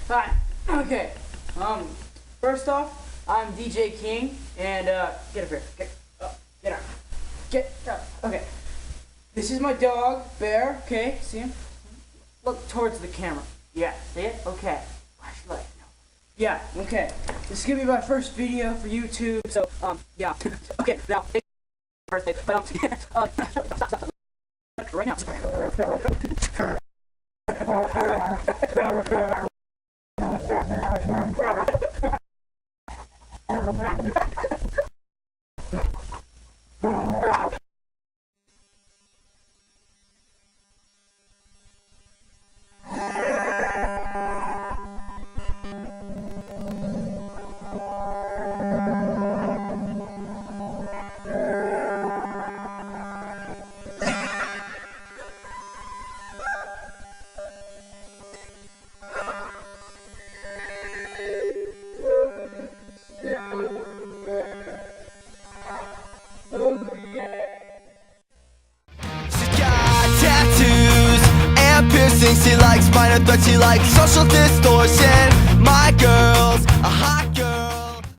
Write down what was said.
Hi. Okay. First off, I'm DJ King, and get up here. Get up. Get up. Okay. This is my dog, Bear. Okay, see him? Look towards the camera. Yeah, see it? Okay. Flashlight. No. Yeah. Okay. This is gonna be my first video for YouTube. So, yeah. Okay. Now, it's my birthday, but stop. Right now. She's got tattoos and piercings. She likes minor threats. She likes social distortion. My girl's a hot